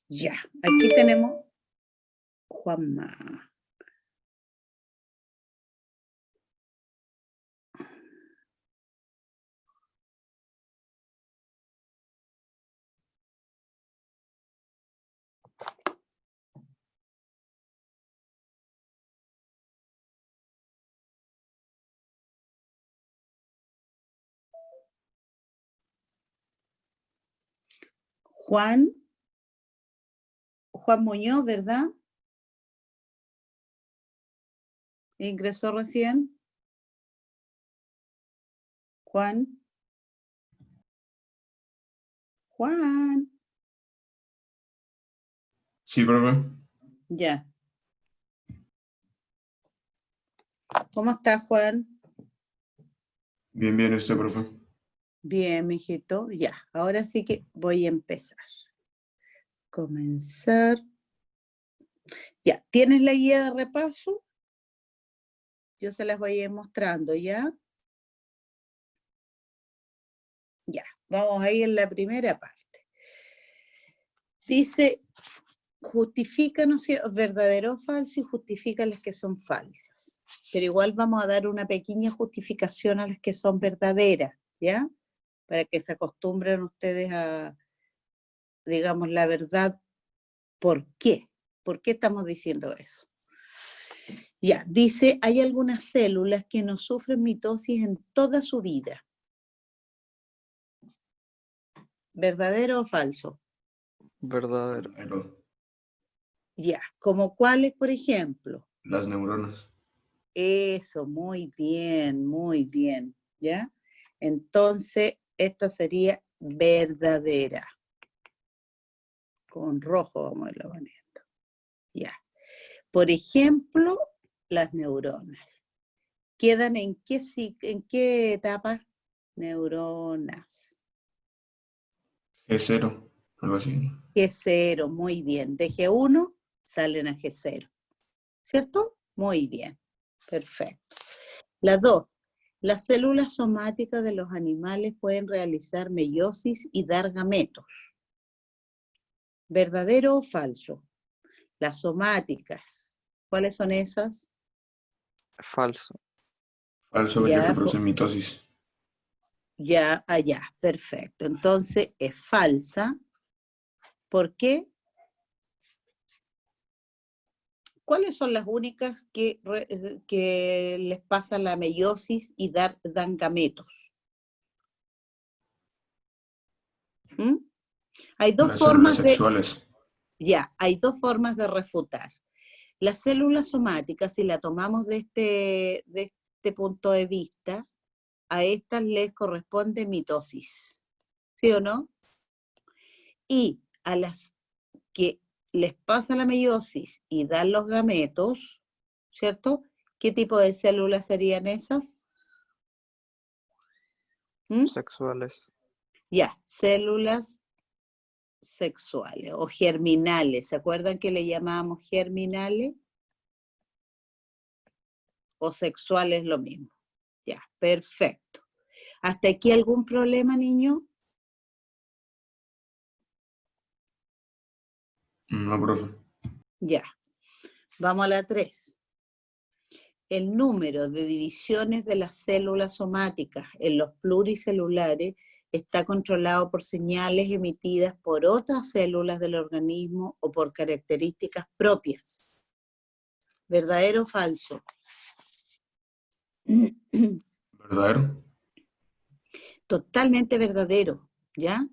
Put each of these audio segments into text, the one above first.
Ya, aquí tenemos Juanma. Juan Muñoz, ¿verdad? Ingresó recién. Juan. Sí, profe. Ya. ¿Cómo estás, Juan? Bien, bien, profe. Bien, mijito. Ya, ahora sí que voy a empezar. Comenzar. Ya, ¿tienes la guía de repaso? Yo se las voy a ir mostrando, ¿ya? Ya, vamos a ir en la primera parte. Dice, justifica, ¿no es cierto?, verdadero o falso, y justifica las que son falsas. Pero igual vamos a dar una pequeña justificación a las que son verdaderas, ¿ya? Para que se acostumbren ustedes a, digamos, la verdad. ¿Por qué? ¿Por qué estamos diciendo eso? Ya, dice, hay algunas células que no sufren mitosis en toda su vida. ¿Verdadero o falso? Verdadero. Ya, ¿como cuáles, por ejemplo? Las neuronas. Eso, muy bien, ¿ya? Entonces, esta sería verdadera. Con rojo vamos a irlo poniendo. Ya. Por ejemplo, las neuronas. ¿Quedan en qué etapa? Neuronas. G0, algo así. G0, muy bien. De G1 salen a G0. ¿Cierto? Muy bien. Perfecto. La 2. Las células somáticas de los animales pueden realizar meiosis y dar gametos. ¿Verdadero o falso? Las somáticas. ¿Cuáles son esas? Falso. Falso, ya que producen mitosis. Ya, allá, perfecto. Entonces es falsa. ¿Por qué? ¿Cuáles son las únicas que les pasa la meiosis y dan gametos? ¿Mm? Hay dos Las formas células sexuales. Ya, hay dos formas de refutar. Las células somáticas, si la tomamos de este punto de vista, a estas les corresponde mitosis, ¿sí o no? Y a las que les pasa la meiosis y dan los gametos, ¿cierto? ¿Qué tipo de células serían esas? Sexuales. Ya, células sexuales o germinales. ¿Se acuerdan que le llamábamos germinales? O sexuales lo mismo. Ya, perfecto. ¿Hasta aquí algún problema, niño? No, profe. Ya. Vamos a la 3. El número de divisiones de las células somáticas en los pluricelulares está controlado por señales emitidas por otras células del organismo o por características propias. ¿Verdadero o falso? ¿Verdadero? Totalmente verdadero, ¿ya?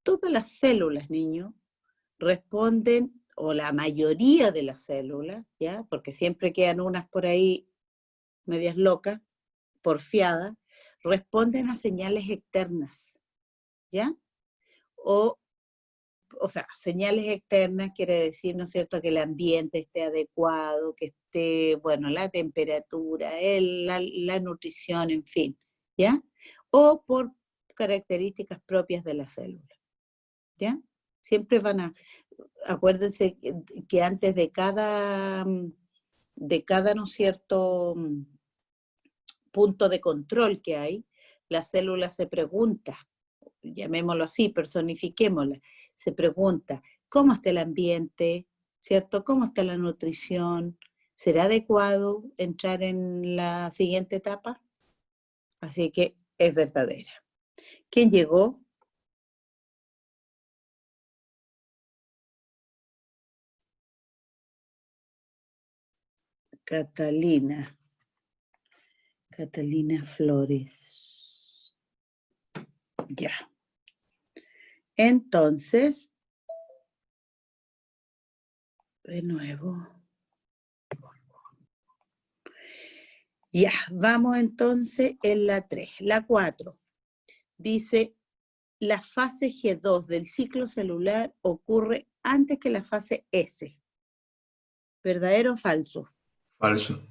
Todas las células, niño, responden, o la mayoría de las células, ¿ya? Porque siempre quedan unas por ahí medias locas, porfiadas, responden a señales externas, ¿ya? O sea, señales externas quiere decir, ¿no es cierto?, que el ambiente esté adecuado, que esté, bueno, la temperatura, la nutrición, en fin, ¿ya? O por características propias de la célula, ¿ya? Siempre van a, acuérdense que antes de cada de cada, ¿no es cierto?, punto de control que hay, la célula se pregunta, llamémoslo así, personifiquémosla, se pregunta, ¿cómo está el ambiente? ¿Cierto? ¿Cómo está la nutrición? ¿Será adecuado entrar en la siguiente etapa? Así que es verdadera. ¿Quién llegó? Catalina. Catalina Flores. Ya. Entonces, de nuevo. Ya, vamos entonces en la 3. La 4 dice, la fase G2 del ciclo celular ocurre antes que la fase S. ¿Verdadero o falso? Falso.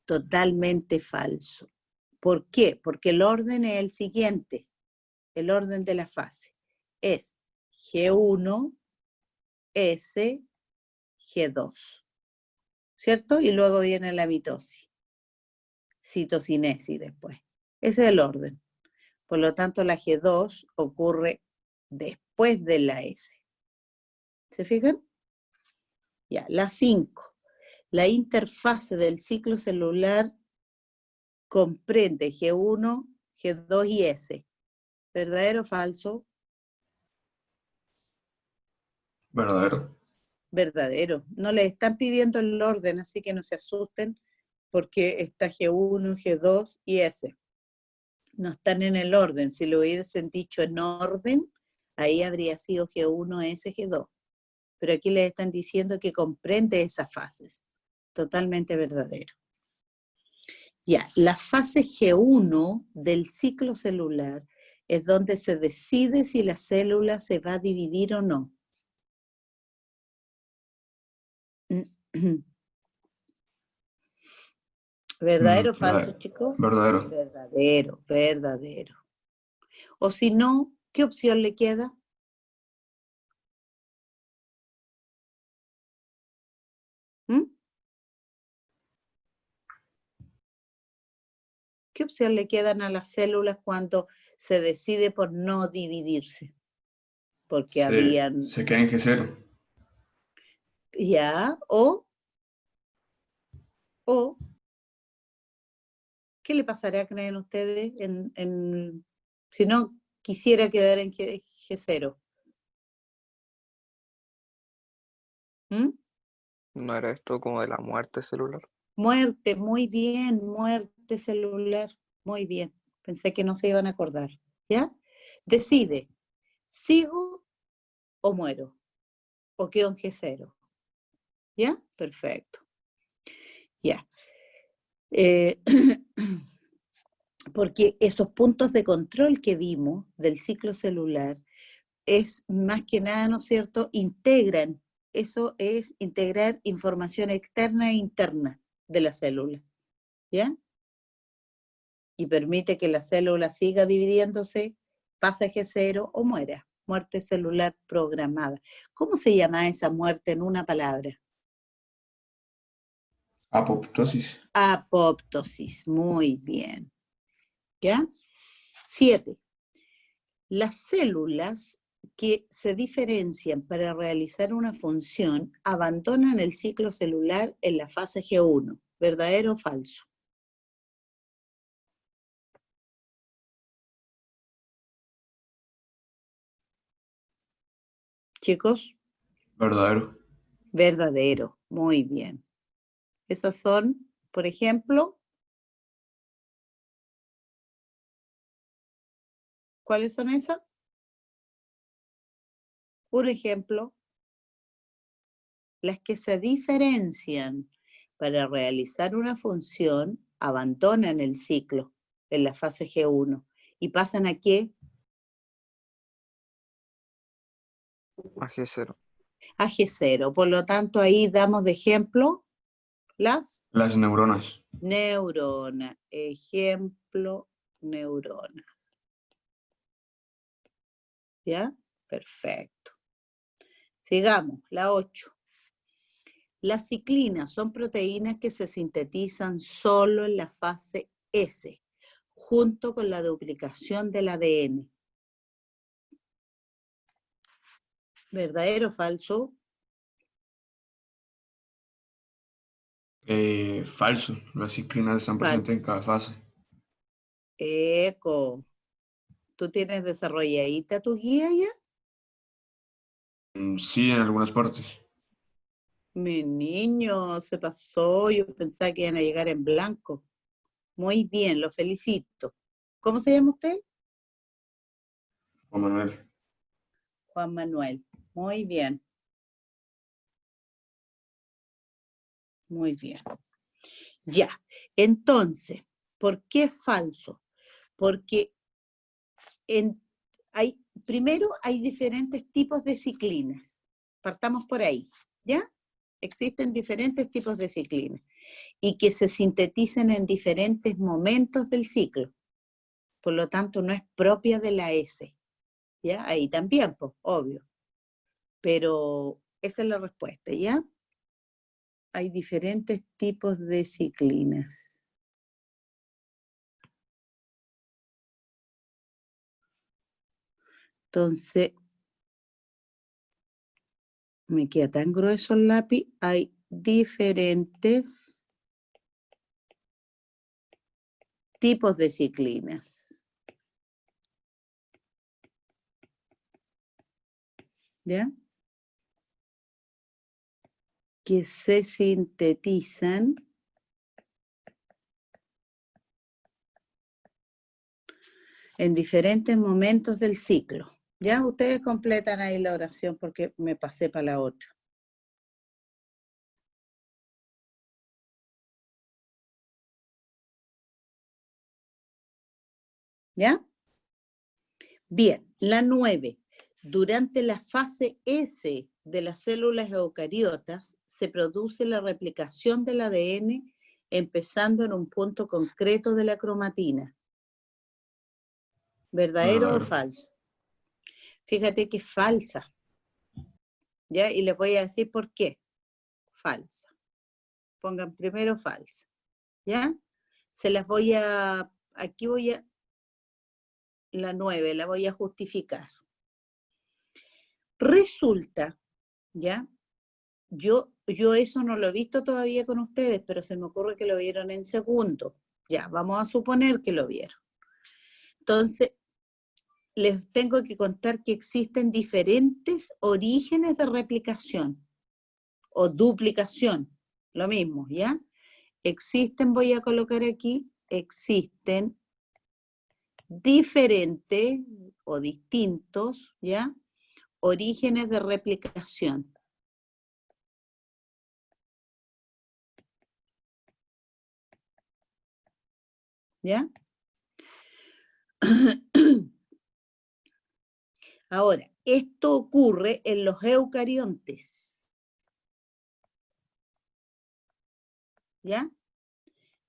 Totalmente falso. ¿Por qué? Porque el orden es el siguiente. El orden de la fase es G1, S, G2. ¿Cierto? Y luego viene la mitosis. Citocinesis después. Ese es el orden. Por lo tanto, la G2 ocurre después de la S. ¿Se fijan? Ya, la 5. La interfase del ciclo celular comprende G1, G2 y S. ¿Verdadero o falso? Verdadero. Verdadero. No les están pidiendo el orden, así que no se asusten porque está G1, G2 y S. No están en el orden. Si lo hubiesen dicho en orden, ahí habría sido G1, S, G2. Pero aquí les están diciendo que comprende esas fases. Totalmente verdadero. Ya, la fase G1 del ciclo celular es donde se decide si la célula se va a dividir o no. ¿Verdadero o falso, chicos? Verdadero. Verdadero, verdadero. O si no, ¿qué opción le queda? ¿Mm? ¿Qué opción le quedan a las células cuando se decide por no dividirse? Porque habían... Se queda en G0. Ya, ¿qué le pasará, creen ustedes, si no quisiera quedar en G0? ¿Mm? ¿No era esto como de la muerte celular? Muerte, muy bien, muerte celular, muy bien. Pensé que no se iban a acordar, ¿ya? Decide, ¿sigo o muero? ¿O quedo en G0? ¿Ya? Perfecto. Ya. Porque esos puntos de control que vimos del ciclo celular es más que nada, ¿no es cierto?, integran, eso es integrar información externa e interna de la célula, ¿ya? Y permite que la célula siga dividiéndose, pase a G0 o muera, muerte celular programada. ¿Cómo se llama esa muerte en una palabra? Apoptosis. Apoptosis, muy bien. ¿Ya? 7. Las células que se diferencian para realizar una función abandonan el ciclo celular en la fase G1. ¿Verdadero o falso? Chicos, Verdadero. verdadero. Muy bien. Esas son, por ejemplo, ¿cuáles son esas? Un ejemplo, las que se diferencian para realizar una función abandonan el ciclo en la fase G1 y pasan a ¿qué? A G0. A G0. Por lo tanto, ahí damos de ejemplo las Las neuronas. neuronas. Ejemplo, neuronas. ¿Ya? Perfecto. Sigamos, la 8. Las ciclinas son proteínas que se sintetizan solo en la fase S, junto con la duplicación del ADN. ¿Verdadero o falso? Falso. Las ciclinas están presentes Falso. en cada fase. Eco. ¿Tú tienes desarrolladita tu guía ya? Sí, en algunas partes. Mi niño, se pasó. Yo pensaba que iban a llegar en blanco. Muy bien, lo felicito. ¿Cómo se llama usted? Juan Manuel. Juan Manuel. Muy bien. Muy bien. Ya. Entonces, ¿por qué es falso? Porque primero hay diferentes tipos de ciclinas. Partamos por ahí, ¿ya? Existen diferentes tipos de ciclinas y que se sintetizan en diferentes momentos del ciclo. Por lo tanto, no es propia de la S, ¿ya? Ahí también, pues, obvio. Pero esa es la respuesta, ¿ya? Hay diferentes tipos de ciclinas. Entonces, me queda tan grueso el lápiz, hay diferentes tipos de ciclinas. ¿Ya? Que se sintetizan en diferentes momentos del ciclo. ¿Ya? Ustedes completan ahí la oración porque me pasé para la otra. ¿Ya? Bien, la 9. Durante la fase S de las células eucariotas se produce la replicación del ADN empezando en un punto concreto de la cromatina. ¿Verdadero o Verdadero. falso? Fíjate que es falsa. ¿Ya? Y les voy a decir por qué. Falsa. Pongan primero falsa. ¿Ya? Se las voy a... Aquí voy a... La 9, la voy a justificar. Resulta, ¿ya? Yo eso no lo he visto todavía con ustedes, pero se me ocurre que lo vieron en segundo. Ya, vamos a suponer que lo vieron. Entonces, les tengo que contar que existen diferentes orígenes de replicación o duplicación, lo mismo, ¿ya? Existen, voy a colocar aquí, existen diferentes o distintos, ¿ya? Orígenes de replicación. ¿Ya? Ahora, esto ocurre en los eucariontes. ¿Ya?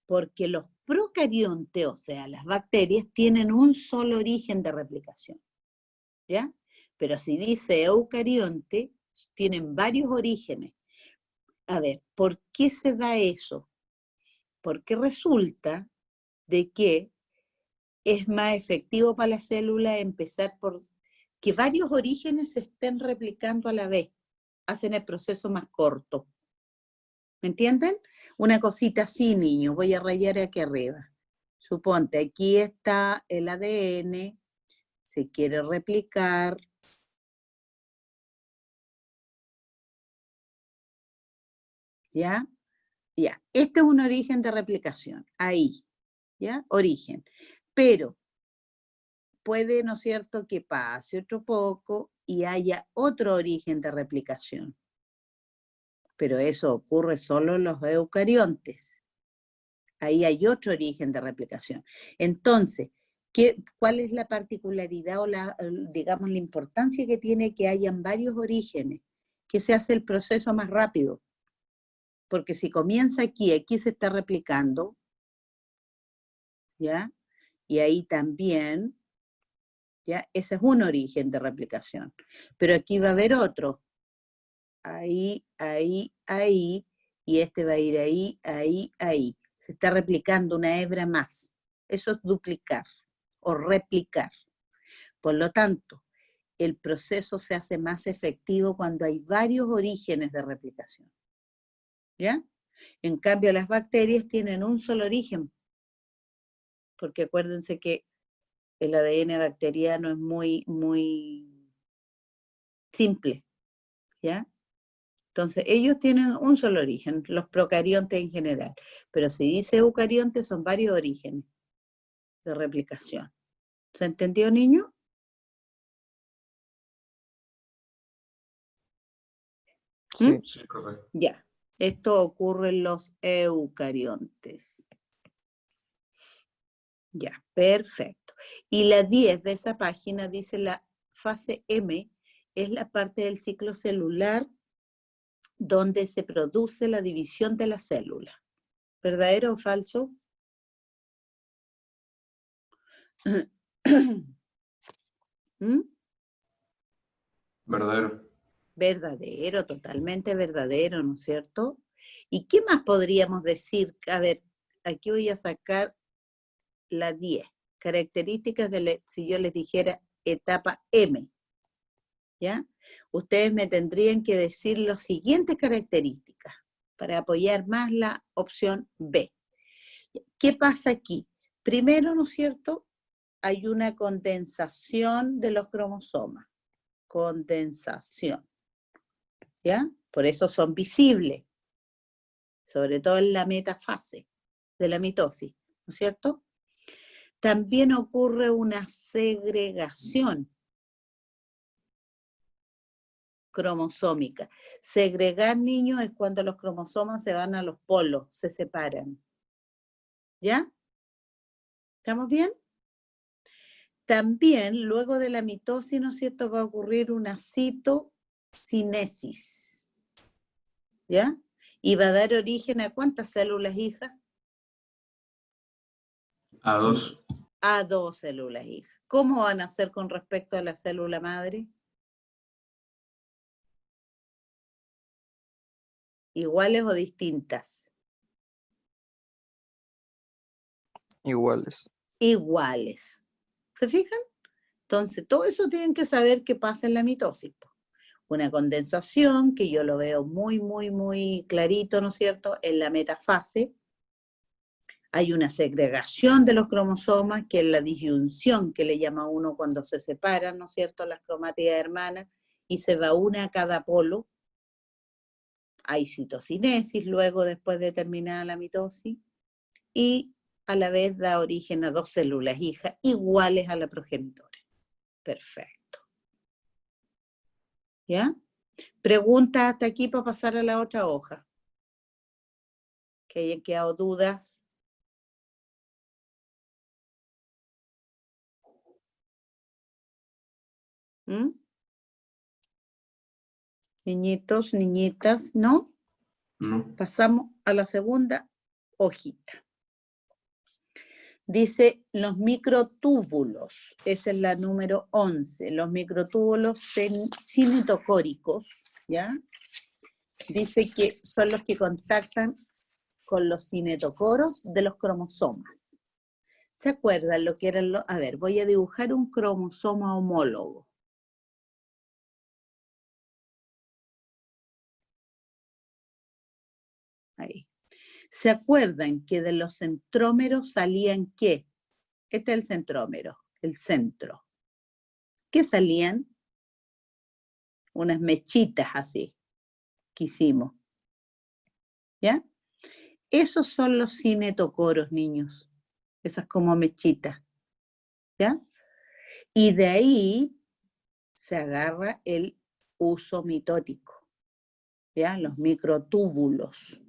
Porque los procariontes, o sea, las bacterias, tienen un solo origen de replicación. ¿Ya? Pero si dice eucarionte, tienen varios orígenes. A ver, ¿por qué se da eso? Porque resulta de que es más efectivo para la célula empezar por que varios orígenes se estén replicando a la vez. Hacen el proceso más corto. ¿Me entienden? Una cosita así, niño. Voy a rayar aquí arriba. Suponte, aquí está el ADN, se quiere replicar. ¿Ya? Ya. Este es un origen de replicación. Ahí. ¿Ya? Origen. Pero puede, ¿no es cierto?, que pase otro poco y haya otro origen de replicación. Pero eso ocurre solo en los eucariontes. Ahí hay otro origen de replicación. Entonces, ¿cuál es la particularidad o digamos, la importancia que tiene que hayan varios orígenes? Que se hace el proceso más rápido. Porque si comienza aquí se está replicando, ¿ya? Y ahí también, ¿ya? Ese es un origen de replicación. Pero aquí va a haber otro. ahí, ahí, ahí, y este va a ir ahí, ahí, ahí. Se está replicando una hebra más. Eso es duplicar o replicar. Por lo tanto, el proceso se hace más efectivo cuando hay varios orígenes de replicación. ¿Ya? En cambio, las bacterias tienen un solo origen, porque acuérdense que el ADN bacteriano es muy simple, ¿ya? Entonces, ellos tienen un solo origen, los procariontes en general, pero si dice eucarionte son varios orígenes de replicación. ¿Se entendió, niño? Sí. Sí, profe. Ya, esto ocurre en los eucariontes. Ya, perfecto. Y la 10 de esa página dice la fase M, es la parte del ciclo celular donde se produce la división de la célula. ¿Verdadero o falso? ¿Mm? Verdadero. Verdadero, totalmente verdadero, ¿no es cierto? ¿Y qué más podríamos decir? A ver, aquí voy a sacar la 10. Características de, si yo les dijera etapa M, ¿ya? Ustedes me tendrían que decir las siguientes características para apoyar más la opción B. ¿Qué pasa aquí? Primero, ¿no es cierto? Hay una condensación de los cromosomas. Condensación. ¿Ya? Por eso son visibles, sobre todo en la metafase de la mitosis, ¿no es cierto? También ocurre una segregación cromosómica. Segregar, niños, es cuando los cromosomas se van a los polos, se separan. ¿Ya? ¿Estamos bien? También, luego de la mitosis, ¿no es cierto?, va a ocurrir una citocinesis. ¿Ya? Y va a dar origen a ¿cuántas células hijas? A dos. A 2 células hijas. ¿Cómo van a ser con respecto a la célula madre? ¿Iguales o distintas? Iguales. Iguales. ¿Se fijan? Entonces, todo eso tienen que saber qué pasa en la mitosis. Una condensación, que yo lo veo muy clarito, ¿no es cierto?, en la metafase. Hay una segregación de los cromosomas, que es la disyunción que le llama uno cuando se separan, ¿no es cierto?, las cromátidas hermanas, y se va una a cada polo. Hay citocinesis luego, después de terminada la mitosis, y a la vez da origen a 2 células hijas iguales a la progenitora. Perfecto. ¿Ya? Pregunta hasta aquí para pasar a la otra hoja. Que hayan quedado dudas. ¿Mm? Niñitos, niñitas, ¿no? No. Pasamos a la segunda hojita. Dice los microtúbulos, esa es la número 11, los microtúbulos cinetocóricos, ¿ya? Dice que son los que contactan con los cinetocoros de los cromosomas. ¿Se acuerdan lo que eran los? A ver, voy a dibujar un cromosoma homólogo. Ahí. ¿Se acuerdan que de los centrómeros salían qué? Este es el centrómero, el centro. ¿Qué salían? Unas mechitas así que hicimos. ¿Ya? Esos son los cinetocoros, niños. Esas como mechitas. ¿Ya? Y de ahí se agarra el uso mitótico. ¿Ya? Los microtúbulos.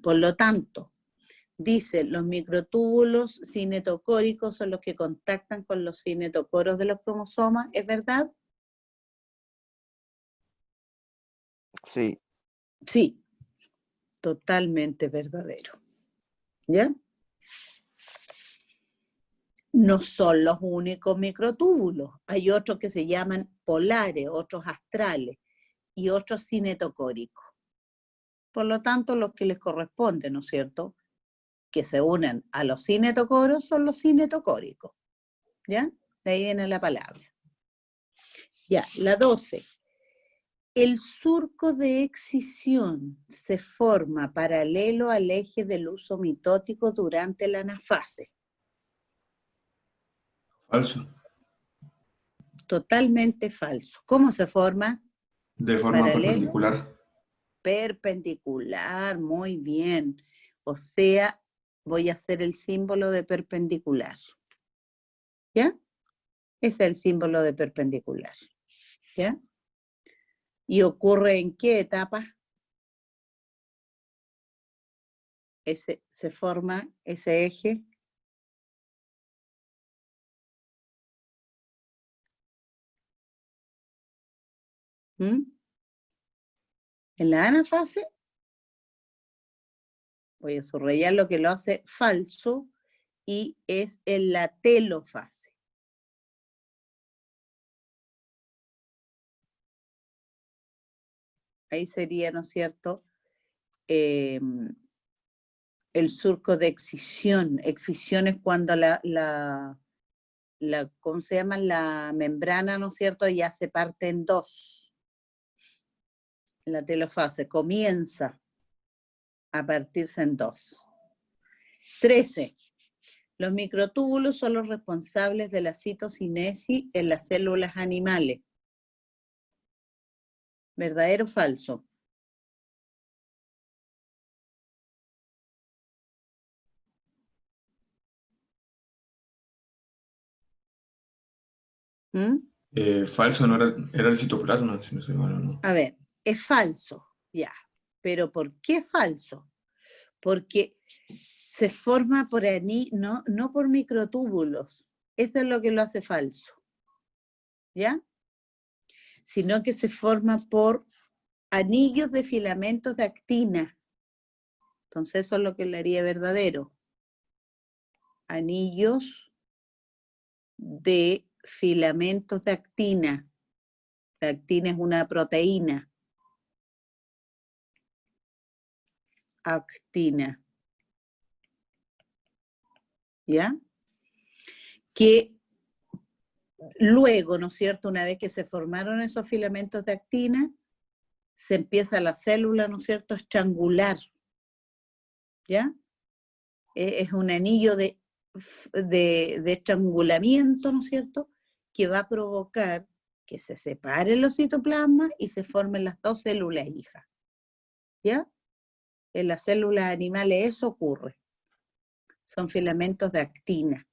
Por lo tanto, dice, los microtúbulos cinetocóricos son los que contactan con los cinetocoros de los cromosomas. ¿Es verdad? Sí. Sí, totalmente verdadero. ¿Ya? No son los únicos microtúbulos. Hay otros que se llaman polares, otros astrales. y otro cinetocórico. Por lo tanto, los que les corresponde, ¿no es cierto?, que se unen a los cinetocoros son los cinetocóricos. ¿Ya? De ahí viene la palabra. Ya, la 12. El surco de excisión se forma paralelo al eje del uso mitótico durante la anafase. Falso. Totalmente falso. ¿Cómo se forma? De forma Paralelo. perpendicular. Perpendicular, muy bien. O sea, voy a hacer el símbolo de perpendicular. ¿Ya? Ese es el símbolo de perpendicular. ¿Ya? ¿Y ocurre en qué etapa? Se forma ese eje. ¿Mm? En la anafase, voy a subrayar lo que lo hace falso, y es en la telofase. Ahí sería, ¿no es cierto?, el surco de excisión. Excisión es cuando ¿cómo se llama? La membrana, ¿no es cierto?, ya se parte en dos. La telofase comienza a partirse en dos. 13. Los microtúbulos son los responsables de la citocinesis en las células animales. ¿Verdadero o falso? ¿Mm? Falso, no era el citoplasma, si no soy malo, ¿no? A ver, es falso, ya. ¿Pero por qué falso? Porque se forma por no por microtúbulos. Eso es lo que lo hace falso. ¿Ya? Sino que se forma por anillos de filamentos de actina. Entonces eso es lo que le haría verdadero. Anillos de filamentos de actina. La actina es una proteína. Actina. ¿Ya? Que luego, ¿no es cierto?, una vez que se formaron esos filamentos de actina, se empieza la célula, ¿no es cierto?, a estrangular. ¿Ya? Es un anillo de estrangulamiento, ¿no es cierto?, que va a provocar que se separen los citoplasmas y se formen las dos células hijas. ¿Ya? En las células animales eso ocurre. Son filamentos de actina.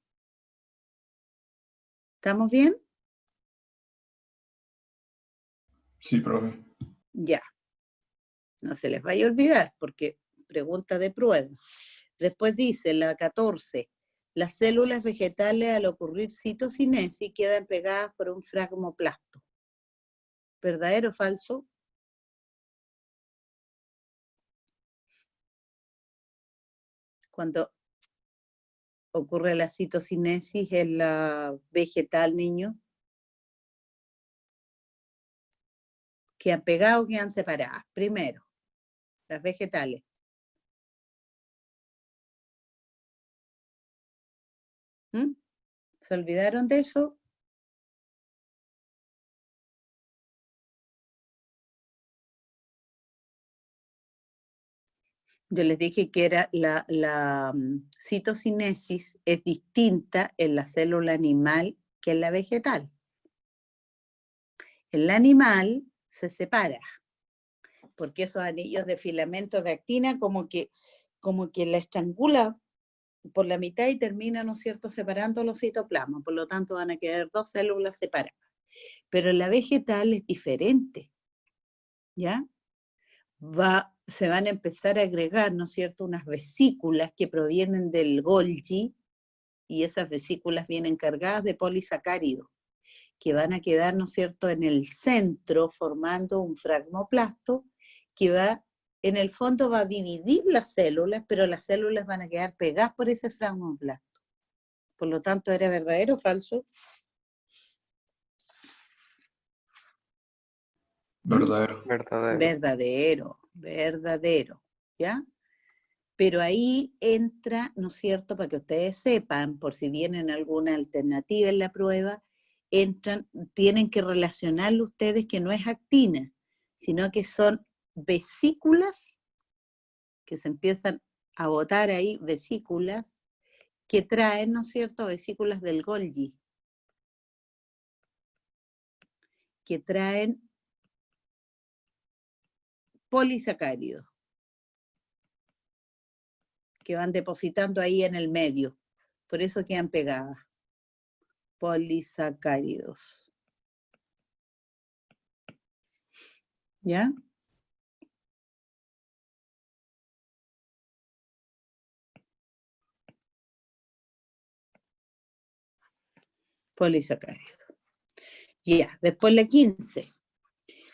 ¿Estamos bien? Sí, profe. Ya. No se les vaya a olvidar, porque pregunta de prueba. Después dice la 14. Las células vegetales al ocurrir citocinesis quedan pegadas por un fragmoplasto. ¿Verdadero o falso? Cuando ocurre la citocinesis en la vegetal, niño, quedan pegadas o quedan separadas. Primero, las vegetales. ¿Mm? ¿Se olvidaron de eso? Yo les dije que era la citocinesis es distinta en la célula animal que en la vegetal. En la animal se separa, porque esos anillos de filamentos de actina como que la estrangula por la mitad y termina, ¿no es cierto?, separando los citoplasmas. Por lo tanto, van a quedar dos células separadas. Pero en la vegetal es diferente, ¿ya? Se van a empezar a agregar, ¿no es cierto?, unas vesículas que provienen del Golgi, y esas vesículas vienen cargadas de polisacáridos, que van a quedar, ¿no es cierto?, en el centro formando un fragmoplasto que en el fondo va a dividir las células, pero las células van a quedar pegadas por ese fragmoplasto. Por lo tanto, ¿era verdadero o falso? Verdadero. Verdadero. Verdadero, verdadero, ¿ya? Pero ahí entra, ¿no es cierto?, para que ustedes sepan, por si vienen alguna alternativa en la prueba, tienen que relacionarlo ustedes que no es actina, sino que son vesículas que se empiezan a botar ahí, vesículas que traen, ¿no es cierto?, vesículas del Golgi, que traen polisacáridos, que van depositando ahí en el medio. Por eso quedan pegadas. Polisacáridos. ¿Ya? Polisacáridos. Ya, después la 15.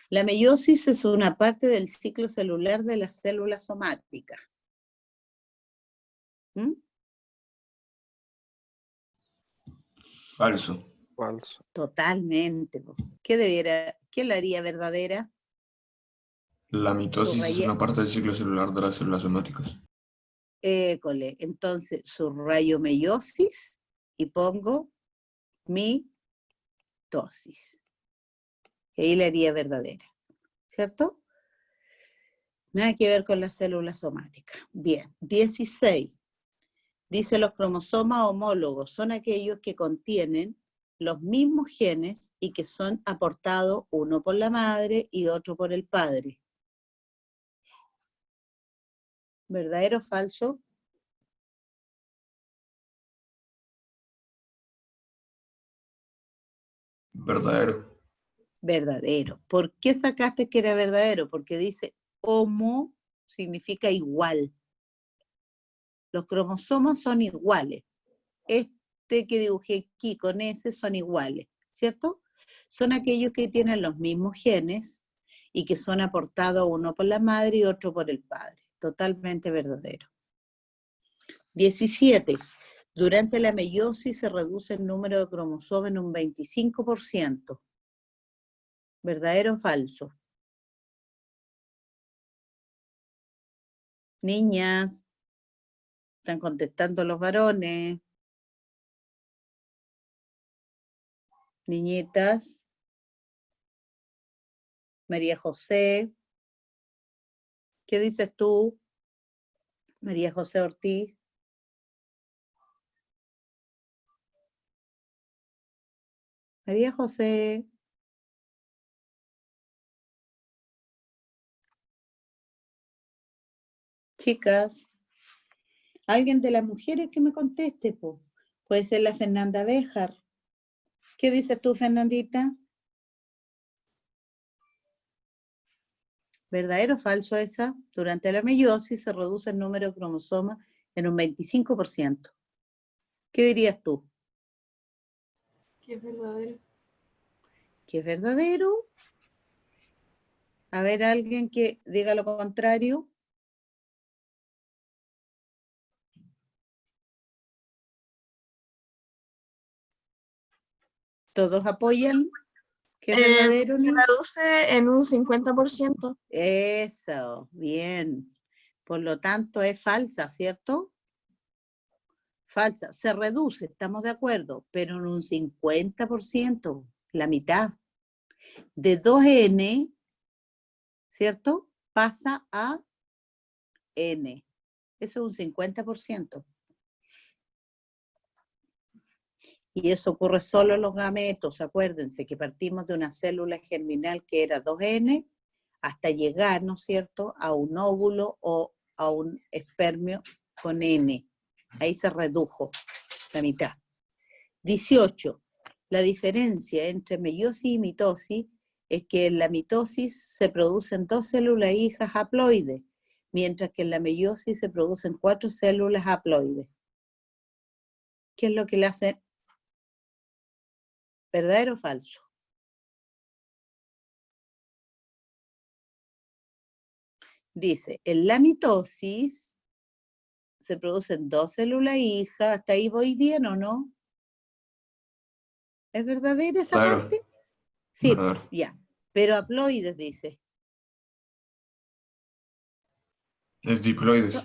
La meiosis es una parte del ciclo celular de las células somáticas. ¿Mm? Falso. Falso. Totalmente. ¿Qué la haría verdadera? La mitosis es Subrayé, una parte del ciclo celular de las células somáticas. école. Entonces, subrayo meiosis y pongo mitosis. Y ahí la haría verdadera. ¿Cierto? Nada que ver con las células somáticas. Bien, 16. Dice los cromosomas homólogos son aquellos que contienen los mismos genes y que son aportados uno por la madre y otro por el padre. ¿Verdadero o falso? Verdadero. Verdadero. ¿Por qué sacaste que era verdadero? Porque dice homo significa igual. Los cromosomas son iguales. Este que dibujé aquí con ese son iguales, ¿cierto? Son aquellos que tienen los mismos genes y que son aportados uno por la madre y otro por el padre. Totalmente verdadero. 17. Durante la meiosis se reduce el número de cromosomas en un 25%. ¿Verdadero o falso? Niñas, están contestando los varones. Niñitas. María José. ¿Qué dices tú, María José Ortiz? María José. Chicas, alguien de las mujeres que me conteste, po. Puede ser la Fernanda Béjar. ¿Qué dices tú, Fernandita? ¿Verdadero o falso esa? Durante la meiosis se reduce el número de cromosomas en un 25%. ¿Qué dirías tú? Que es verdadero. ¿Que es verdadero? A ver, alguien que diga lo contrario. ¿Todos apoyan que es verdadero? Se ¿No? reduce en un 50%. Eso, bien. Por lo tanto, es falsa, ¿cierto? Falsa. Se reduce, estamos de acuerdo, pero en un 50%, la mitad. De 2N, ¿cierto? Pasa a N. Eso es un 50%. Y eso ocurre solo en los gametos. Acuérdense que partimos de una célula germinal que era 2N hasta llegar, ¿no es cierto?, a un óvulo o a un espermio con N. Ahí se redujo la mitad. 18. La diferencia entre meiosis y mitosis es que en la mitosis se producen 2 células hijas haploides, mientras que en la meiosis se producen 4 células haploides. ¿Qué es lo que le hace? ¿Verdadero o falso? Dice, en la mitosis se producen 2 células hijas. ¿Hasta ahí voy bien o no? ¿Es verdadera esa Verdadero. parte? Sí, Verdadero. ya. Pero haploides dice. Es diploides.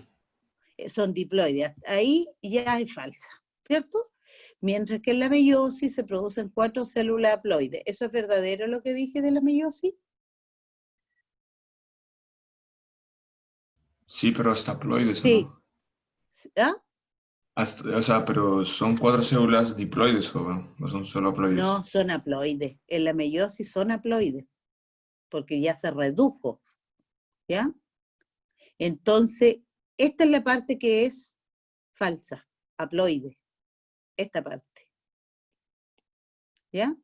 Son diploides. Ahí ya es falsa, ¿cierto? Mientras que en la meiosis se producen 4 células haploides. ¿Eso es verdadero lo que dije de la meiosis? Sí, pero hasta haploides, ¿o Sí. no? ¿Ah? O sea, pero ¿son 4 células diploides o son solo haploides? No, son haploides. En la meiosis son haploides, porque ya se redujo, ¿ya? Entonces, esta es la parte que es falsa, haploide, esta parte, ¿ya?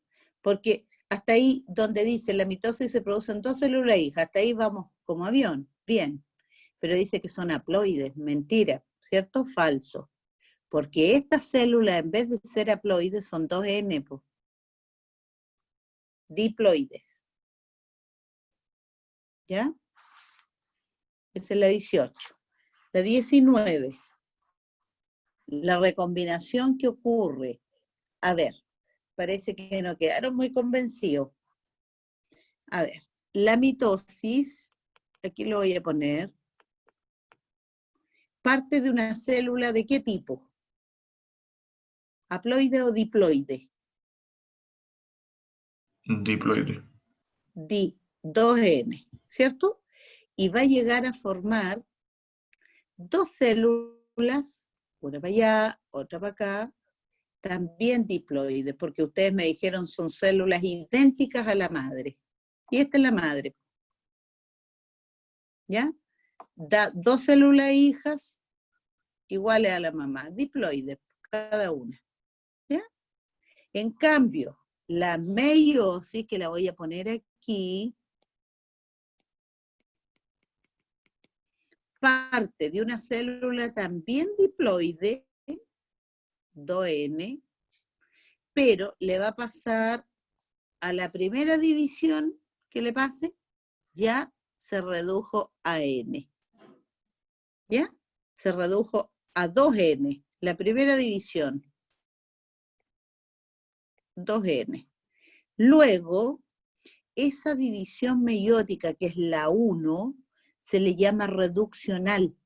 Porque hasta ahí, donde dice la mitosis se producen 2 células hijas, hasta ahí vamos como avión, bien. Pero dice que son haploides, mentira, ¿cierto? Falso. Porque estas células, en vez de ser haploides, son 2N, po. Diploides. ¿Ya? Esa es la 18. La 19. La recombinación que ocurre. A ver, parece que no quedaron muy convencidos. A ver, la mitosis, aquí lo voy a poner, parte de una célula ¿de qué tipo? ¿Haploide o diploide? Diploide. 2N, ¿cierto? Y va a llegar a formar 2 células, una para allá, otra para acá, también diploides, porque ustedes me dijeron son células idénticas a la madre. Y esta es la madre. ¿Ya? Da 2 células hijas iguales a la mamá, diploides, cada una. ¿Ya? En cambio, la meiosis, que la voy a poner aquí, parte de una célula también diploide, 2N, pero le va a pasar a la primera división que le pase, ya se redujo a N. ¿Ya? Se redujo a 2N, la primera división. 2N. Luego, esa división meiótica, que es la 1, se le llama reduccional,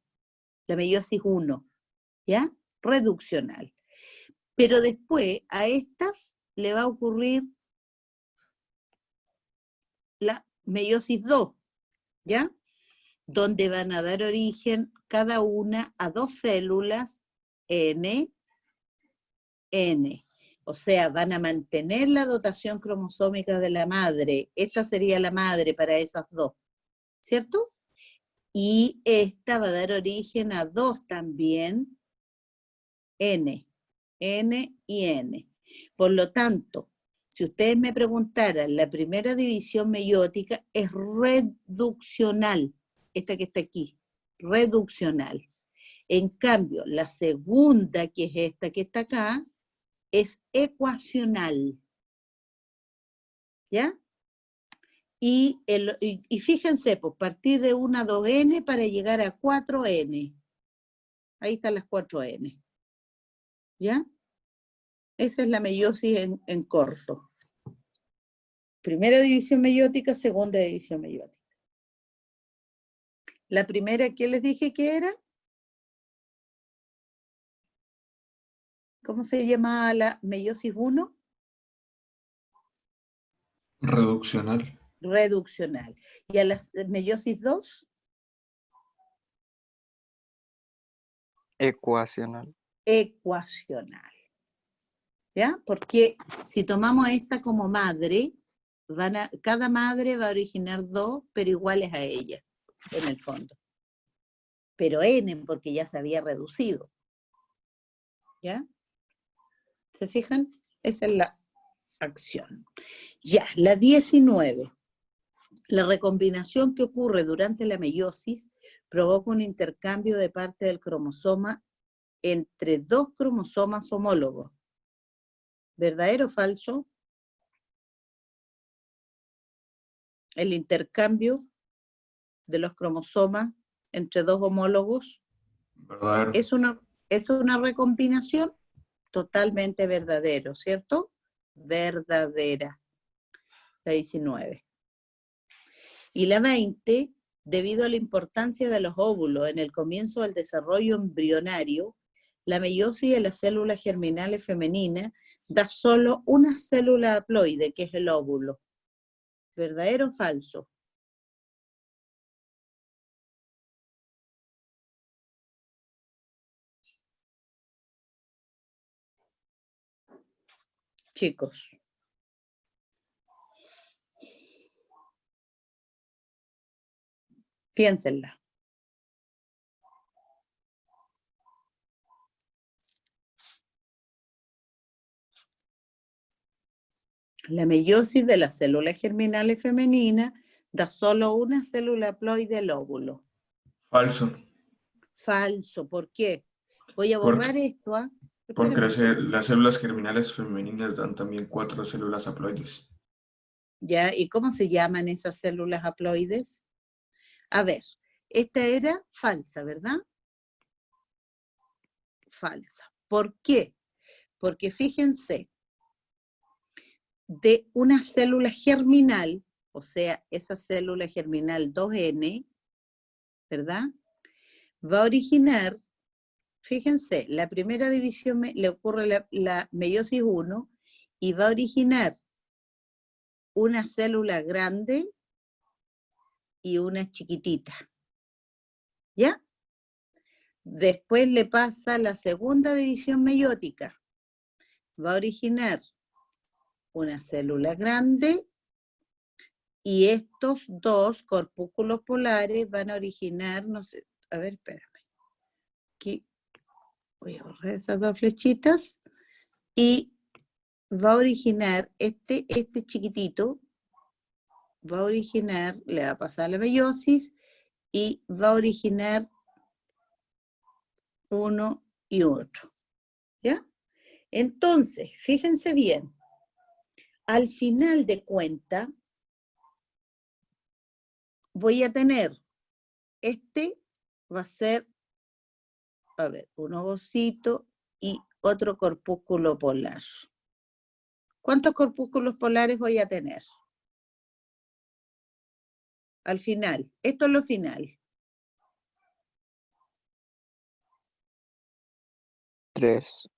la meiosis 1, ¿ya? Reduccional. Pero después a estas le va a ocurrir la meiosis 2, ¿ya? Donde van a dar origen cada una a 2 células N, N. O sea, van a mantener la dotación cromosómica de la madre. Esta sería la madre para esas 2, ¿cierto? Y esta va a dar origen a 2 también, N, N y N. Por lo tanto, si ustedes me preguntaran, la primera división meiótica es reduccional, esta que está aquí, reduccional. En cambio, la segunda, que es esta que está acá, es ecuacional. ¿Ya? Y fíjense, pues partir de una 2N para llegar a 4N. Ahí están las 4N. ¿Ya? Esa es la meiosis en corto. Primera división meiótica, segunda división meiótica. La primera, ¿qué les dije que era? ¿Cómo se llama la meiosis 1? Reduccional. Reduccional. ¿Y a la meiosis 2? Ecuacional. Ecuacional. ¿Ya? Porque si tomamos esta como madre, cada madre va a originar 2, pero iguales a ella, en el fondo. Pero N, porque ya se había reducido. ¿Ya? ¿Se fijan? Esa es la acción. Ya, la 19. La recombinación que ocurre durante la meiosis provoca un intercambio de parte del cromosoma entre 2 cromosomas homólogos. ¿Verdadero o falso? El intercambio de los cromosomas entre 2 homólogos Verdadero. es una recombinación totalmente verdadero, ¿cierto? Verdadera. La 19. Y la 20, debido a la importancia de los óvulos en el comienzo del desarrollo embrionario, la meiosis de las células germinales femeninas da solo una célula haploide, que es el óvulo. ¿Verdadero o falso? Chicos. Piénsenla. La meiosis de las células germinales femeninas da solo una célula haploide del óvulo. Falso. Falso. ¿Por qué? Voy a Porque, borrar esto. porque Espérame. las células germinales femeninas dan también 4 células haploides. ¿Ya? ¿Y cómo se llaman esas células haploides? A ver, esta era falsa, ¿verdad? Falsa. ¿Por qué? Porque fíjense, de una célula germinal, o sea, esa célula germinal 2N, ¿verdad? Va a originar, fíjense, la primera división le ocurre la meiosis 1 y va a originar una célula grande y una chiquitita. ¿Ya? Después le pasa la segunda división meiótica. Va a originar una célula grande y estos dos corpúsculos polares van a originar, no sé, a ver, espérame. Aquí voy a borrar esas dos flechitas y va a originar este chiquitito, va a originar, le va a pasar la meiosis y va a originar uno y otro. ¿Ya? Entonces, fíjense bien, al final de cuenta, voy a tener, va a ser, a ver, un ovocito y otro corpúsculo polar. ¿Cuántos corpúsculos polares voy a tener? Al final, esto es lo final. 3.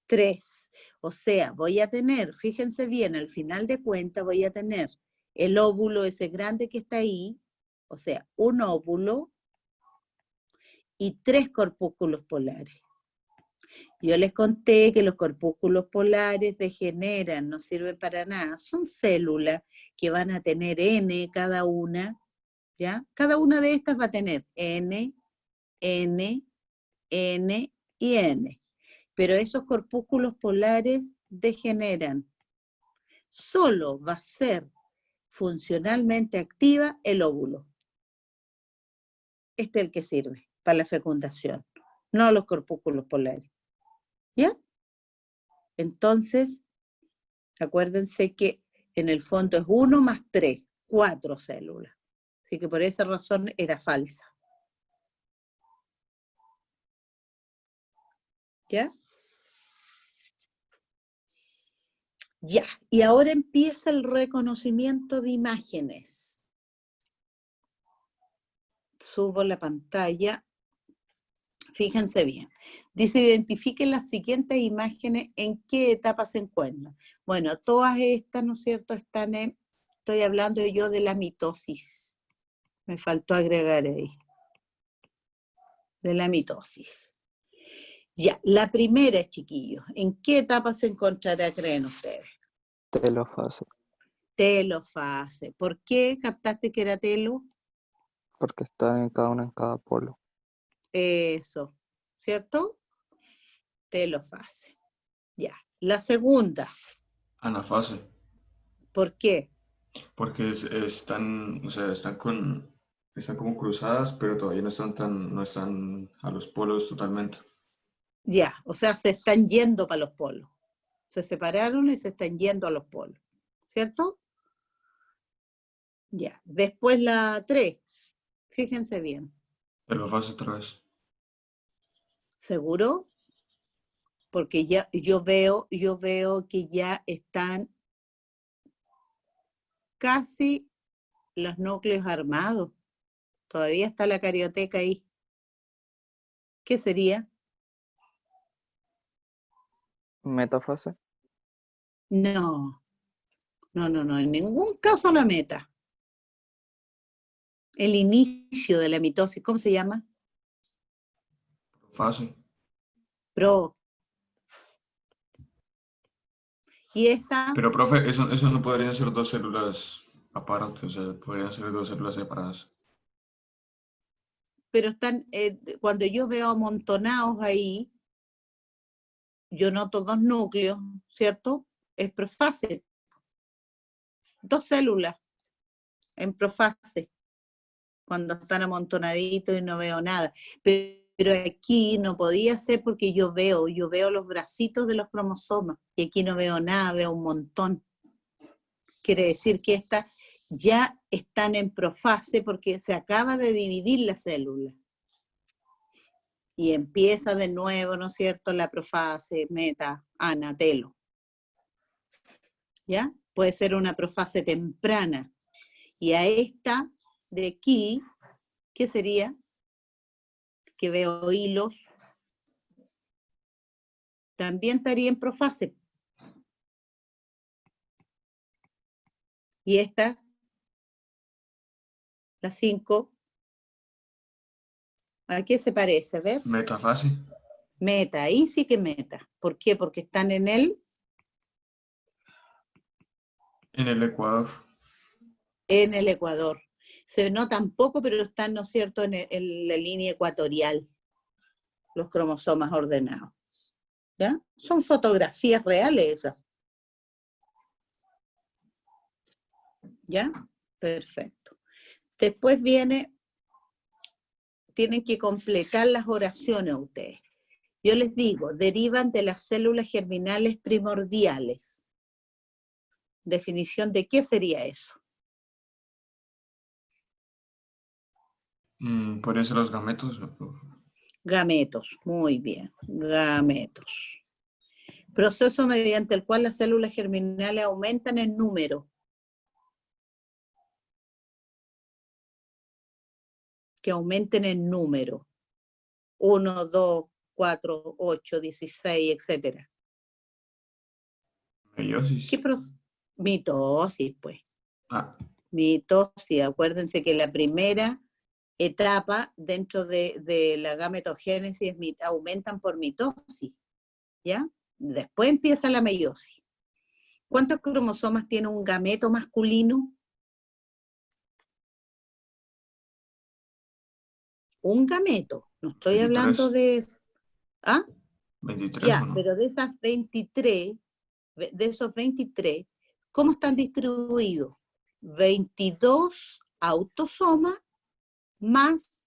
3. O sea, voy a tener, fíjense bien, al final de cuentas voy a tener el óvulo ese grande que está ahí, o sea, un óvulo y 3 corpúsculos polares. Yo les conté que los corpúsculos polares degeneran, no sirven para nada. Son células que van a tener N cada una, ¿ya? Cada una de estas va a tener N, N, N y N. Pero esos corpúsculos polares degeneran. Solo va a ser funcionalmente activa el óvulo. Este es el que sirve para la fecundación, no los corpúsculos polares. ¿Ya? Entonces, acuérdense que en el fondo es 1 más 3, 4 células. Así que por esa razón era falsa. ¿Ya? Ya, y ahora empieza el reconocimiento de imágenes. Subo la pantalla. Fíjense bien. Dice, identifiquen las siguientes imágenes en qué etapa se encuentran. Bueno, todas estas, ¿no es cierto?, están en, estoy hablando yo de la mitosis. Me faltó agregar ahí. De la mitosis. Ya, la primera, chiquillos, ¿en qué etapa se encontrará, creen ustedes? Telofase. Telofase. ¿Por qué captaste que era telo? Porque están en cada una en cada polo. Eso, ¿cierto? Telofase. Ya. La segunda, Anafase. ¿por qué? Porque están, o sea, están como cruzadas, pero todavía no están a los polos totalmente. Ya, o sea, se están yendo para los polos. Se separaron y se están yendo a los polos, ¿cierto? Ya. Después la 3, fíjense bien. Telofase otra vez. ¿Seguro? Porque ya yo veo que ya están casi los núcleos armados. Todavía está la carioteca ahí. ¿Qué sería? Metafase. No, en ningún caso la meta. El inicio de la mitosis, ¿cómo se llama? Fase. Pro. Y esa, Pero, profe, eso no podrían ser dos células aparte, o sea, podrían ser dos células separadas. pero están, cuando yo veo amontonados ahí, yo noto dos núcleos, ¿cierto? Es profase. Dos células en profase, cuando están amontonaditos y no veo nada. Pero aquí no podía ser porque yo veo los bracitos de los cromosomas y aquí no veo nada, veo un montón. Quiere decir que estas ya están en profase porque se acaba de dividir la célula. Y empieza de nuevo, ¿no es cierto?, la profase, meta, ana, telo. ¿Ya? Puede ser una profase temprana. Y a esta de aquí, ¿qué sería? Que veo hilos. También estaría en profase. Y esta, la 5, ¿a qué se parece? A ver. Metafase. Meta, ahí sí que meta. ¿Por qué? Porque están en el Ecuador. En el Ecuador. Se notan poco, pero están, ¿no es cierto?, en la línea ecuatorial, los cromosomas ordenados. ¿Ya? Son fotografías reales esas. ¿Ya? Perfecto. Después tienen que completar las oraciones ustedes. Yo les digo, derivan de las células germinales primordiales. Definición de qué sería eso. ¿Podrían ser los gametos? Gametos, muy bien, gametos. Proceso mediante el cual las células germinales aumentan en número. Que aumenten en número. 1, 2, 4, 8, 16, etc. Meiosis. Mitosis, pues. Ah, Mitosis, acuérdense que la primera etapa dentro de la gametogénesis aumentan por mitosis, ¿ya? Después empieza la meiosis. ¿Cuántos cromosomas tiene un gameto masculino? Un gameto, no estoy 23. hablando de... ¿Ah? 23 Ya, o no. pero de esos 23, ¿cómo están distribuidos? 22 autosomas más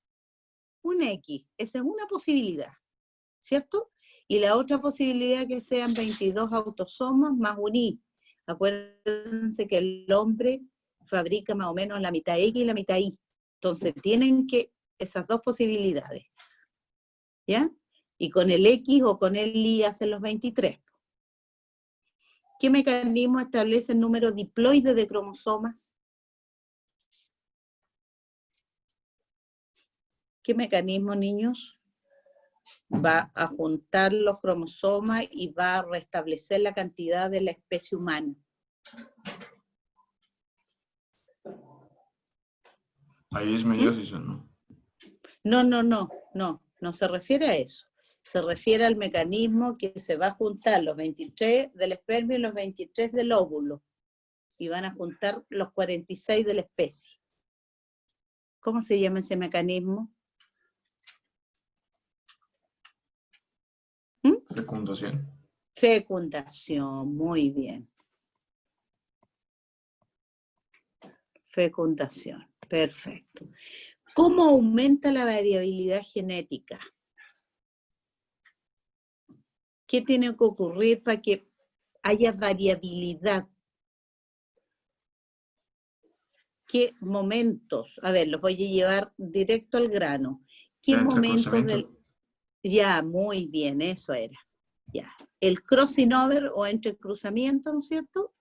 un X. Esa es una posibilidad, ¿cierto? Y la otra posibilidad es que sean 22 autosomas más un Y. Acuérdense que el hombre fabrica más o menos la mitad X y la mitad Y. Entonces tienen que esas dos posibilidades, ¿ya? Y con el X o con el Y hacen los 23. ¿Qué mecanismo establece el número diploide de cromosomas? ¿Qué mecanismo, niños? Va a juntar los cromosomas y va a restablecer la cantidad de la especie humana. Ahí es meiosis o no. No se refiere a eso. Se refiere al mecanismo que se va a juntar los 23 del espermio y los 23 del óvulo. Y van a juntar los 46 de la especie. ¿Cómo se llama ese mecanismo? Fecundación. Fecundación, muy bien. Fecundación, perfecto. ¿Cómo aumenta la variabilidad genética? ¿Qué tiene que ocurrir para que haya variabilidad? ¿Qué momentos? A ver, los voy a llevar directo al grano. ¿Qué momentos del...? Ya, muy bien, eso era. Ya. El crossing over o entrecruzamiento, ¿no es cierto?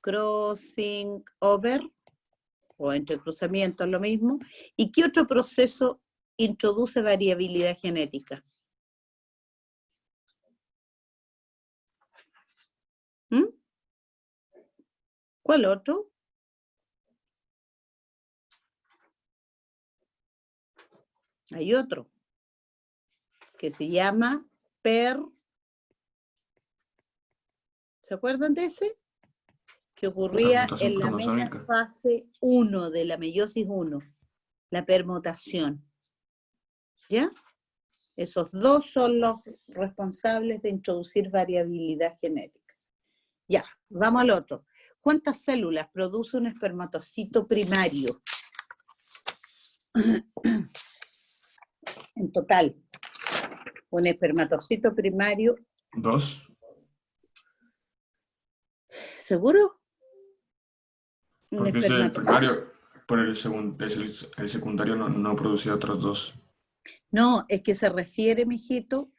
Crossing over, o entre cruzamientos, lo mismo. ¿Y qué otro proceso introduce variabilidad genética? ¿Mm? ¿Cuál otro? Hay otro que se llama ¿se acuerdan de ese? Que ocurría Permutación en la cromosómica. metafase 1 de la meiosis 1, la permutación. ¿Ya? Esos dos son los responsables de introducir variabilidad genética. Ya, vamos al otro. ¿Cuántas células produce un espermatocito primario? En total, un espermatocito primario, 2. ¿seguro? Un Porque es el espermatocito. primario, por el secundario no producía otros 2. No, es que se refiere, mijito,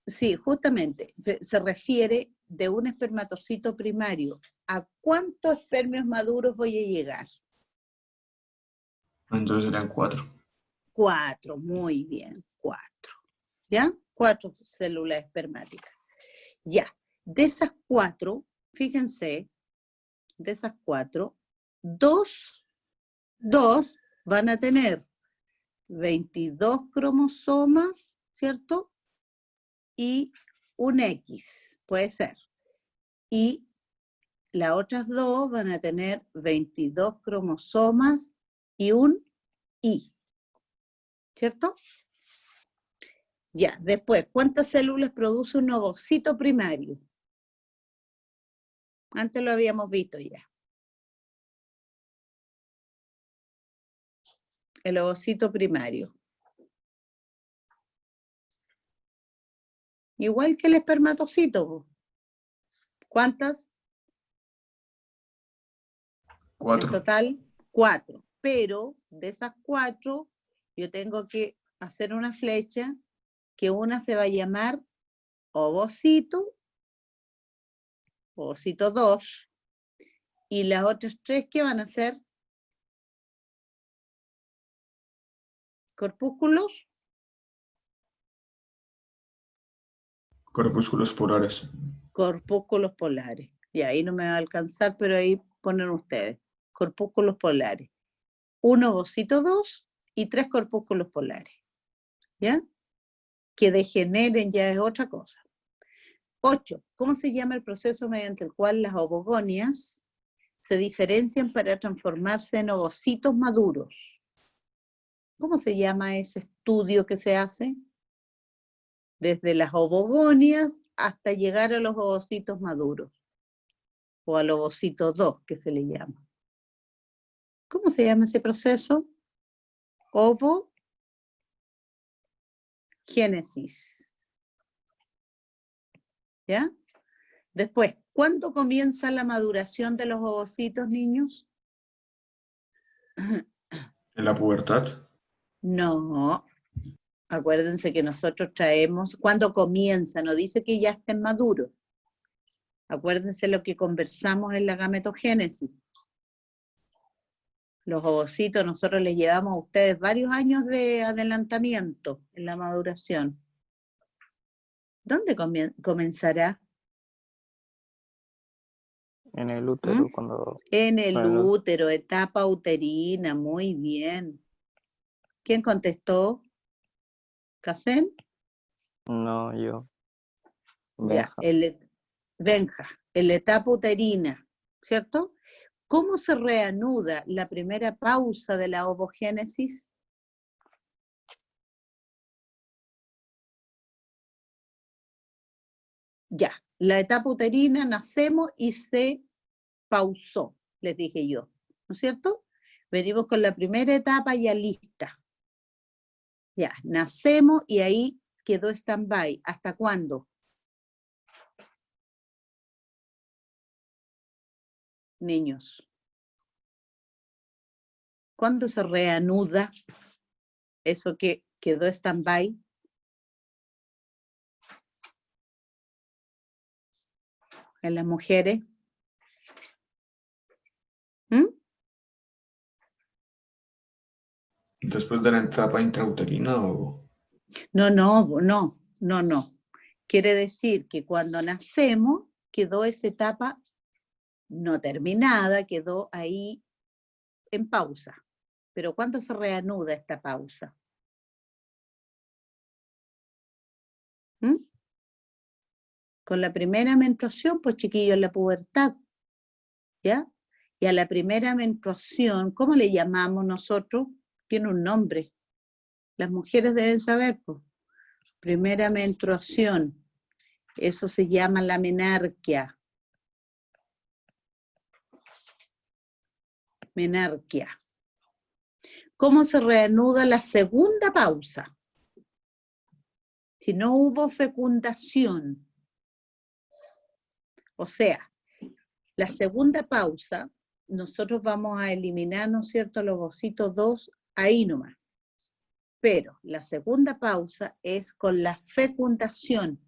sí, justamente, se refiere de un espermatocito primario. ¿A cuántos espermios maduros voy a llegar? Entonces eran 4. 4, muy bien, 4. ¿Ya? 4 células espermáticas. Ya, de esas 4, fíjense, de esas 4, 2 van a tener 22 cromosomas, ¿cierto? Y un X, puede ser. Y las otras 2 van a tener 22 cromosomas y un Y, ¿cierto? Ya, después, ¿cuántas células produce un ovocito primario? Antes lo habíamos visto ya. El ovocito primario. Igual que el espermatocito. ¿Cuántas? 4. En total, 4. Pero de esas 4, yo tengo que hacer una flecha que una se va a llamar ovocito 2, y las otras 3, ¿qué van a ser? Corpúsculos. Corpúsculos polares. Corpúsculos polares. Y ahí no me va a alcanzar, pero ahí ponen ustedes. Corpúsculos polares. Un ovocito 2 y 3 corpúsculos polares. ¿Ya? Que degeneren ya es otra cosa. 8. ¿Cómo se llama el proceso mediante el cual las ovogonias se diferencian para transformarse en ovocitos maduros? ¿Cómo se llama ese estudio que se hace? Desde las ovogonias hasta llegar a los ovocitos maduros, o al ovocito 2, que se le llama. ¿Cómo se llama ese proceso? Ovogénesis. ¿Ya? Después, ¿cuándo comienza la maduración de los ovocitos, niños? En la pubertad. No. Acuérdense que nosotros traemos, ¿cuándo comienza? No dice que ya estén maduros. Acuérdense lo que conversamos en la gametogénesis. Los ovocitos, nosotros les llevamos a ustedes varios años de adelantamiento en la maduración. ¿Dónde comenzará? En el útero, En el cuando- útero, etapa uterina, muy bien. ¿Quién contestó? ¿Casén? No, yo. Ya, Benja. Benja, en la etapa uterina, ¿cierto? ¿Cómo se reanuda la primera pausa de la ovogénesis? Ya, la etapa uterina nacemos y se pausó, les dije yo, ¿no es cierto? Venimos con la primera etapa ya lista. Ya, nacemos y ahí quedó stand-by. ¿Hasta cuándo? Niños. ¿Cuándo se reanuda eso que quedó stand-by? En las mujeres. ¿Mm? Después de la etapa intrauterina o... No. Quiere decir que cuando nacemos quedó esa etapa no terminada, quedó ahí en pausa. Pero ¿cuándo se reanuda esta pausa? ¿Mm? Con la primera menstruación, pues chiquillos, la pubertad, ¿ya? Y a la primera menstruación, ¿cómo le llamamos nosotros? Tiene un nombre. Las mujeres deben saber, pues. Primera menstruación. Eso se llama la menarquia. Menarquia. ¿Cómo se reanuda la segunda pausa? Si no hubo fecundación. O sea, la segunda pausa, nosotros vamos a eliminar, ¿no es cierto?, los ovocitos 2 ahí nomás. Pero la segunda pausa es con la fecundación.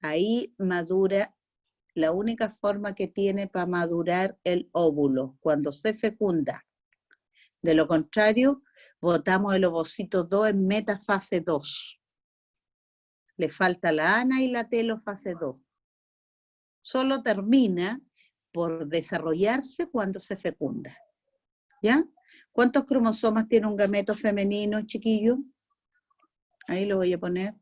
Ahí madura, la única forma que tiene para madurar el óvulo, cuando se fecunda. De lo contrario, botamos el ovocito 2 en metafase 2. Le falta la ana y la telofase 2. Solo termina por desarrollarse cuando se fecunda. ¿Ya? ¿Cuántos cromosomas tiene un gameto femenino, chiquillo? Ahí lo voy a poner.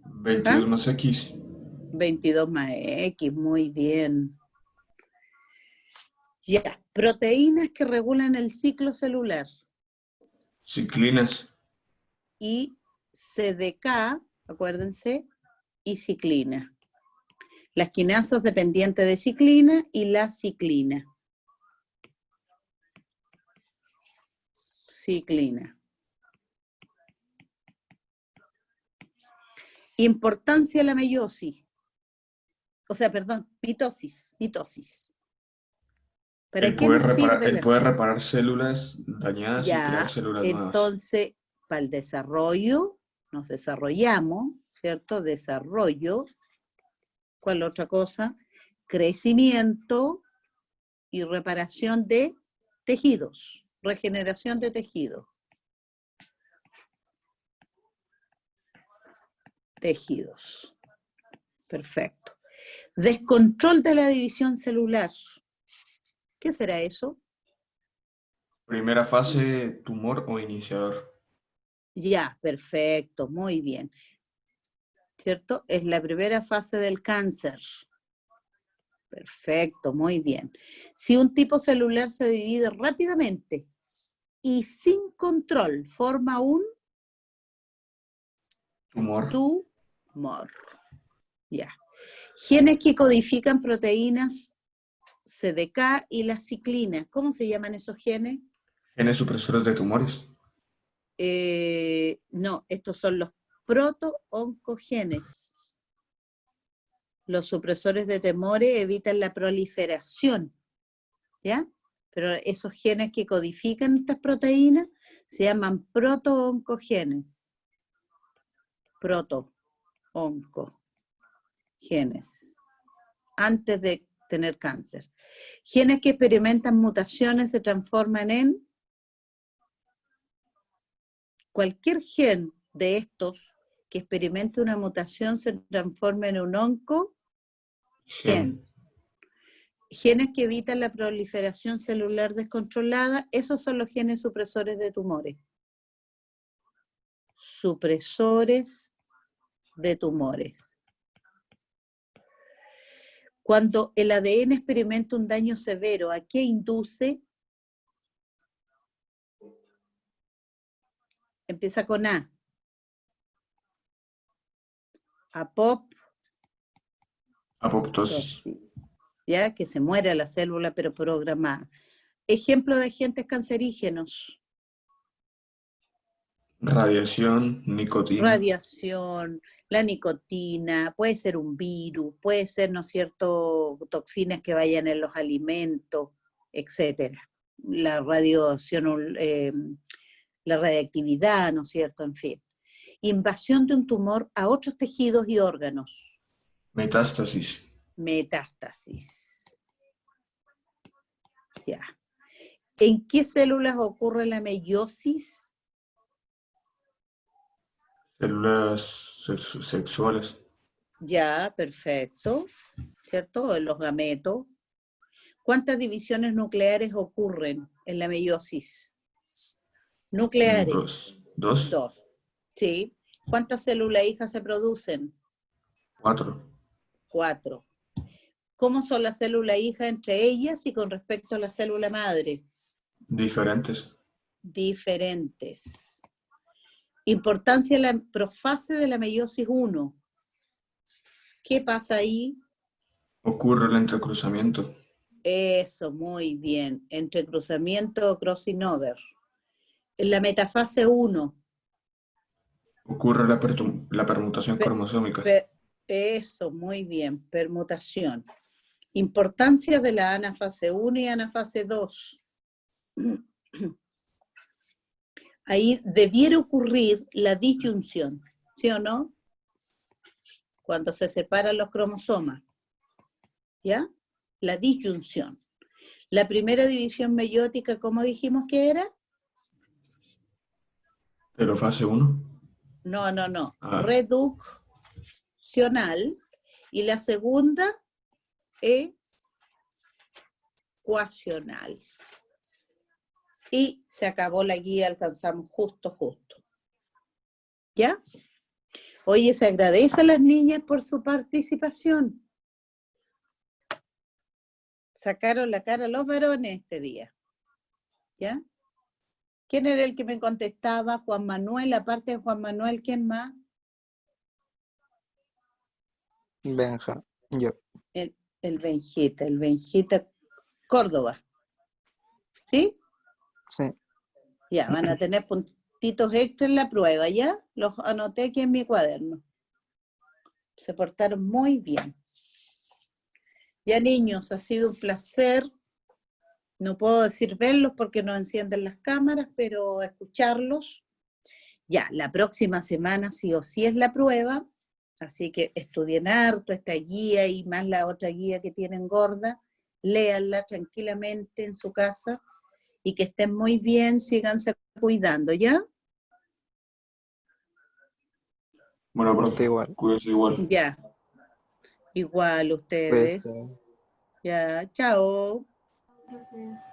22 más X. 22 más X, muy bien. Ya, proteínas que regulan el ciclo celular. Ciclinas. Y CDK, acuérdense, y ciclina. Las quinasas dependientes de ciclina y la ciclina. Ciclina. Importancia de la meiosis. O sea, perdón, mitosis. ¿Para qué nos sirve Él puede reparar células dañadas y crear Ya, células nuevas. entonces, para el desarrollo, nos desarrollamos, ¿cierto? Desarrollo. ¿Cuál otra cosa? Crecimiento y reparación de tejidos, regeneración de tejidos. Tejidos. Perfecto. Descontrol de la división celular. ¿Qué será eso? Primera fase, tumor o iniciador. Ya, perfecto, muy bien. ¿Cierto? Es la primera fase del cáncer. Perfecto, muy bien. Si un tipo celular se divide rápidamente y sin control forma un tumor. Ya. Genes que codifican proteínas CDK y la ciclina. ¿Cómo se llaman esos genes? Genes supresores de tumores. No, estos son los proto-oncogenes. Los supresores de tumores evitan la proliferación, ¿ya? Pero esos genes que codifican estas proteínas se llaman proto-oncogenes. Proto-oncogenes. Antes de tener cáncer. Genes que experimentan mutaciones se transforman en... Cualquier gen de estos que experimente una mutación se transforma en un oncogen. Genes que evitan la proliferación celular descontrolada, esos son los genes supresores de tumores. Supresores de tumores. Cuando el ADN experimenta un daño severo, ¿a qué induce? Empieza con A. Apoptosis. Ya que se muere la célula, pero programada. Ejemplo de agentes cancerígenos. Radiación, nicotina. Radiación, la nicotina, puede ser un virus, puede ser, ¿no es cierto?, toxinas que vayan en los alimentos, etcétera. La radiación, la radiactividad, ¿no es cierto?, en fin. Invasión de un tumor a otros tejidos y órganos. Metástasis. Metástasis. Ya. ¿En qué células ocurre la meiosis? Células sexuales. Ya, perfecto. ¿Cierto? En los gametos. ¿Cuántas divisiones nucleares ocurren en la meiosis? Nucleares. Dos. 2. ¿Sí? ¿Cuántas células hijas se producen? 4. 4. ¿Cómo son las células hijas entre ellas y con respecto a la célula madre? Diferentes. Diferentes. Importancia de la profase de la meiosis 1. ¿Qué pasa ahí? Ocurre el entrecruzamiento. Eso, muy bien. Entrecruzamiento o crossing over. En la metafase 1. Ocurre la permutación cromosómica. Eso, muy bien. Permutación. Importancia de la anafase 1 y anafase 2. Ahí debiera ocurrir la disyunción, ¿sí o no? Cuando se separan los cromosomas. ¿Ya? La disyunción. La primera división meiótica, ¿cómo dijimos que era? Pero fase 1. No. Ah. Reduccional. Y la segunda, ecuacional. Y se acabó la guía, alcanzamos justo. ¿Ya? Oye, se agradece a las niñas por su participación. Sacaron la cara los varones este día. ¿Ya? ¿Quién era el que me contestaba? Juan Manuel, aparte de Juan Manuel, ¿quién más? Benja, yo. El Benjita Córdoba. ¿Sí? Sí. Ya, van a tener puntitos extra en la prueba, ¿ya? Los anoté aquí en mi cuaderno. Se portaron muy bien. Ya, niños, ha sido un placer. No puedo decir verlos porque no encienden las cámaras, pero escucharlos. Ya, la próxima semana sí o sí es la prueba, así que estudien harto esta guía y más la otra guía que tienen gorda, léanla tranquilamente en su casa y que estén muy bien, síganse cuidando, ¿ya? Bueno, profe, Igual. cuídese igual. Ya, igual ustedes. Pues, Ya, chao. Profe.